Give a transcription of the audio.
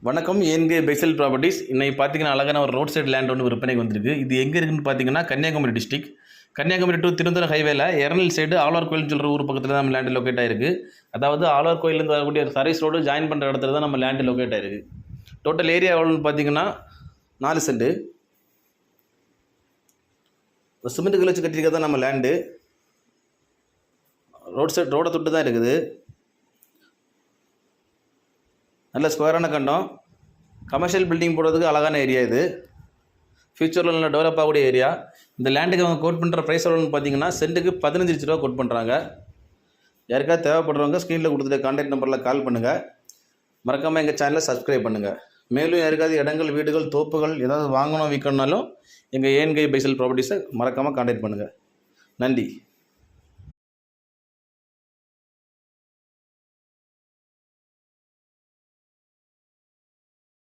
வணக்கம். ஏன்கே Bessel properties. இன்னைக்கு பார்த்தீங்கன்னா அழகான ஒரு ரோட் சைடு லேண்ட் ஒன்று விற்பனைக்கு வந்திருக்கு. இது எங்கே இருக்குன்னு பார்த்தீங்கன்னா கன்னியாகுமரி டிஸ்ட்ரிக். கன்னியாகுமரி டு திருவனந்தபுரம் ஹைவேல எரநல் சைடு ஆழ்வார் கோயில்னு சொல்கிற ஊர் பக்கத்தில் தான் நம்ம லேண்டு லொக்கேட் ஆயிருக்கு. அதாவது ஆழ்வார் கோயிலேருந்து வரக்கூடிய சர்வீஸ் ரோடு ஜாயின் பண்ணுற இடத்துல தான் நம்ம லேண்டு லொக்கேட் ஆயிருக்கு. டோட்டல் ஏரியா எவ்வளோன்னு பார்த்தீங்கன்னா 4 சென்ட். சிமெண்ட் கல் வச்சு கட்டியிருக்க தான் நம்ம லேண்டு. ரோட் சைடு ரோடை தொட்டு தான் இருக்குது. நல்ல ஸ்கொயரான கண்டம். கமர்ஷியல் பில்டிங் போடுறதுக்கு அழகான ஏரியா இது. ஃபியூச்சரில் நல்ல டெவலப் ஆகக்கூடிய ஏரியா. இந்த லேண்டுக்கு அவங்க கோட் பண்ணுற ப்ரைஸ் எவ்வளோன்னு பார்த்தீங்கன்னா சென்ட்டுக்கு 15 லட்ச ரூபா கோட் பண்ணுறாங்க. யாருக்காவது தேவைப்படுறவங்க ஸ்க்ரீனில் கொடுத்துட்டு கான்டாக்ட் நம்பரில் கால் பண்ணுங்கள். மறக்காமல் எங்கள் சேனலை சப்ஸ்கிரைப் பண்ணுங்கள். மேலும் யாருக்காவது இடங்கள், வீடுகள், தோப்புகள் ஏதாவது வாங்கணும் விற்கணுன்னாலும் எங்கள் ஏன்கே பெசல் ப்ராப்பர்ட்டிஸை மறக்காமல் கான்டாக்ட் பண்ணுங்கள். நன்றி.